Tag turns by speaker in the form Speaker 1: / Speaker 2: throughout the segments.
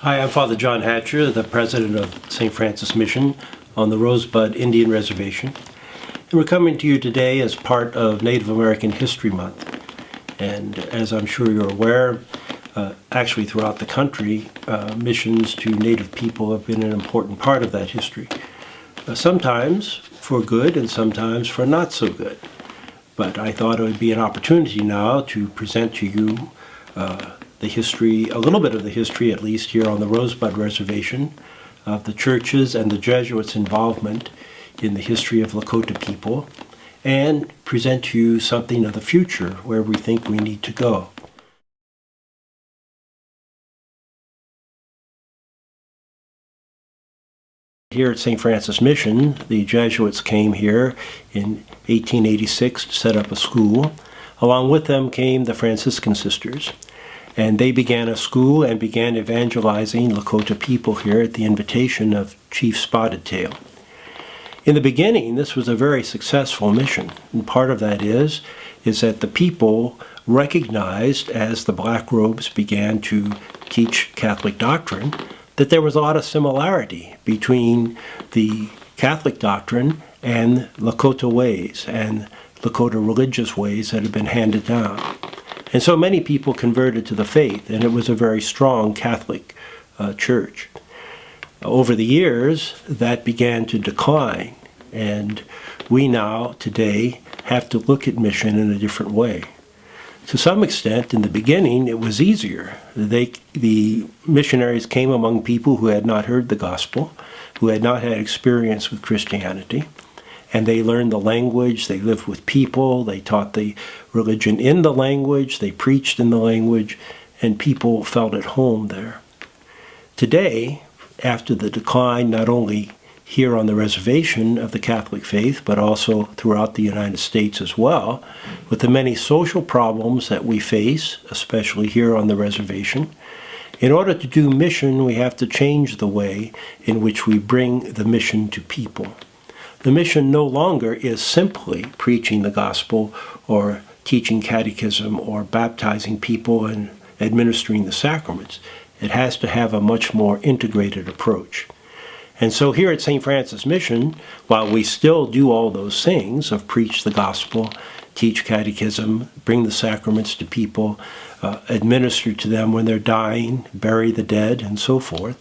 Speaker 1: Hi, I'm Father John Hatcher, the president of St. Francis Mission on the Rosebud Indian Reservation. And we're coming to you today as part of Native American History Month. And as I'm sure you're aware, actually throughout the country, missions to Native people have been an important part of that history. Sometimes for good and sometimes for not so good. But I thought it would be an opportunity now to present to you the history, a little bit of the history at least here on the Rosebud Reservation, of the churches and the Jesuits' involvement in the history of Lakota people, and present to you something of the future where we think we need to go. Here at St. Francis Mission, the Jesuits came here in 1886 to set up a school. Along with them came the Franciscan sisters. And they began a school and began evangelizing Lakota people here at the invitation of Chief Spotted Tail. In the beginning, this was a very successful mission. And part of that is that the people recognized, as the Black Robes began to teach Catholic doctrine, that there was a lot of similarity between the Catholic doctrine and Lakota ways and Lakota religious ways that had been handed down. And so many people converted to the faith, and it was a very strong Catholic church. Over the years, that began to decline, and we now, today, have to look at mission in a different way. To some extent, in the beginning, it was easier. The missionaries came among people who had not heard the gospel, who had not had experience with Christianity, and they learned the language, they lived with people, they taught the religion in the language, they preached in the language, and people felt at home there. Today, after the decline not only here on the reservation of the Catholic faith, but also throughout the United States as well, with the many social problems that we face, especially here on the reservation, in order to do mission, we have to change the way in which we bring the mission to people. The mission no longer is simply preaching the gospel or teaching catechism or baptizing people and administering the sacraments. It has to have a much more integrated approach. And so here at St. Francis Mission, while we still do all those things of preach the gospel, teach catechism, bring the sacraments to people, administer to them when they're dying, bury the dead, and so forth,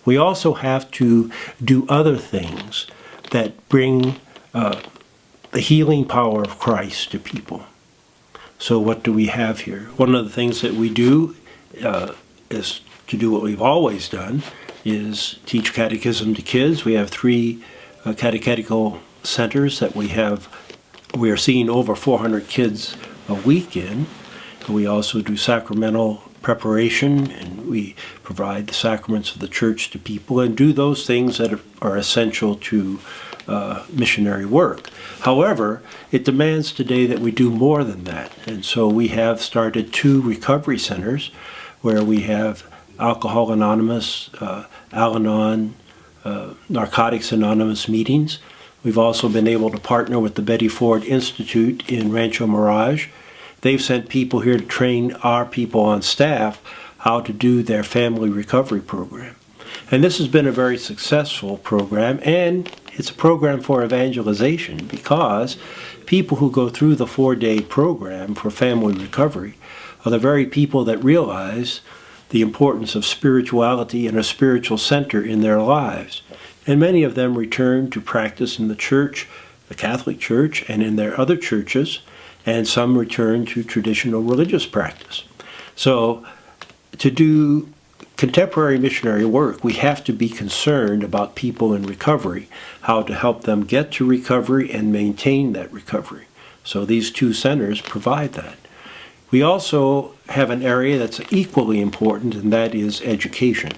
Speaker 1: we also have to do other things that bring the healing power of Christ to people. So what do we have here? One of the things that we do is to do what we've always done, is teach catechism to kids. We have 3 catechetical centers that we are seeing over 400 kids a week in. We also do sacramental preparation, and we provide the sacraments of the church to people and do those things that are essential to missionary work. However, it demands today that we do more than that. And so we have started 2 recovery centers where we have Alcohol Anonymous, Al-Anon, Narcotics Anonymous meetings. We've also been able to partner with the Betty Ford Institute in Rancho Mirage. They've sent people here to train our people on staff how to do their family recovery program. And this has been a very successful program, and it's a program for evangelization, because people who go through the 4-day program for family recovery are the very people that realize the importance of spirituality and a spiritual center in their lives. And many of them return to practice in the church, the Catholic Church, and in their other churches, and some return to traditional religious practice. So to do contemporary missionary work, we have to be concerned about people in recovery, how to help them get to recovery and maintain that recovery. So these 2 centers provide that. We also have an area that's equally important, and that is education.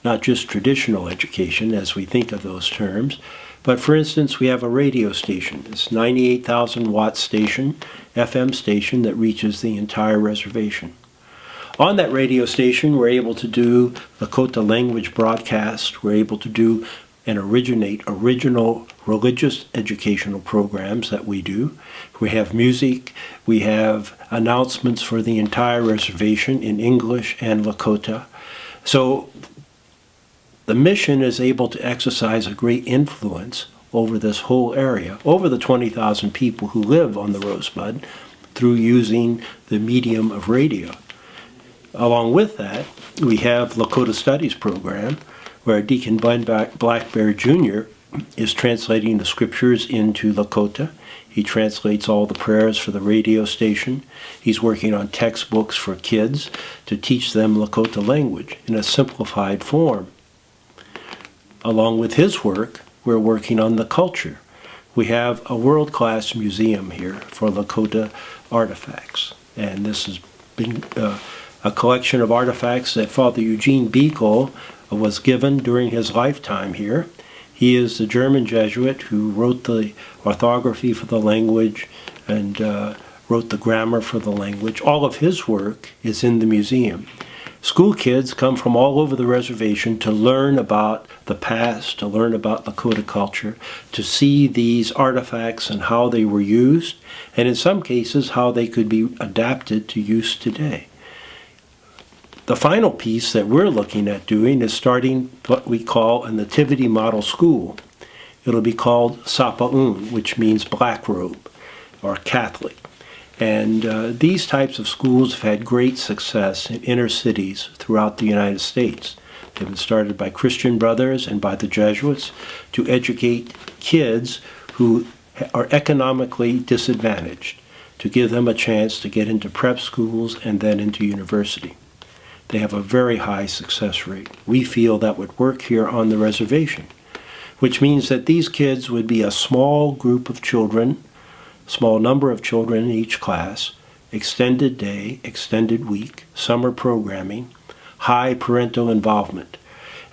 Speaker 1: Not just traditional education as we think of those terms, but for instance, we have a radio station. It's a 98,000 watt station, FM station, that reaches the entire reservation. On that radio station, we're able to do Lakota language broadcast. We're able to do and originate original religious educational programs that we do. We have music. We have announcements for the entire reservation in English and Lakota. So The mission is able to exercise a great influence over this whole area, over the 20,000 people who live on the Rosebud, through using the medium of radio. Along with that, we have Lakota Studies program, where Deacon Glenn Black Bear Jr. is translating the scriptures into Lakota. He translates all the prayers for the radio station. He's working on textbooks for kids to teach them Lakota language in a simplified form. Along with his work, we're working on the culture. We have a world-class museum here for Lakota artifacts. And this has been a collection of artifacts that Father Eugene Bickel was given during his lifetime here. He is the German Jesuit who wrote the orthography for the language and wrote the grammar for the language. All of his work is in the museum. School kids come from all over the reservation to learn about the past, to learn about Lakota culture, to see these artifacts and how they were used, and in some cases how they could be adapted to use today. The final piece that we're looking at doing is starting what we call a Nativity Model School. It'll be called Sapa'un, which means black robe or Catholic. And these types of schools have had great success in inner cities throughout the United States. They've been started by Christian Brothers and by the Jesuits to educate kids who are economically disadvantaged, to give them a chance to get into prep schools and then into university. They have a very high success rate. We feel that would work here on the reservation, which means that these kids would be a small group of children, small number of children in each class, extended day, extended week, summer programming, high parental involvement.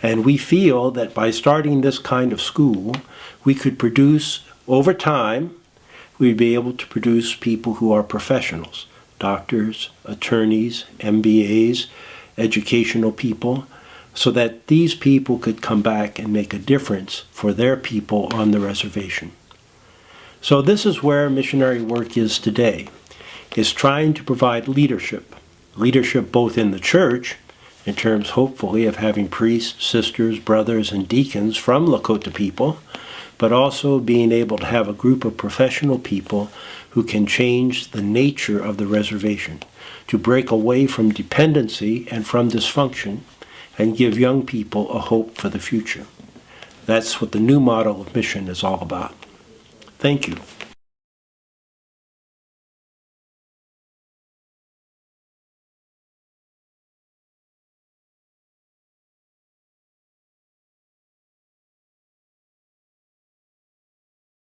Speaker 1: And we feel that by starting this kind of school, we could produce, over time, we'd be able to produce people who are professionals, doctors, attorneys, MBAs, educational people, so that these people could come back and make a difference for their people on the reservation. So this is where missionary work is today, is trying to provide leadership both in the church, in terms hopefully of having priests, sisters, brothers, and deacons from Lakota people, but also being able to have a group of professional people who can change the nature of the reservation, to break away from dependency and from dysfunction and give young people a hope for the future. That's what the new model of mission is all about. Thank you.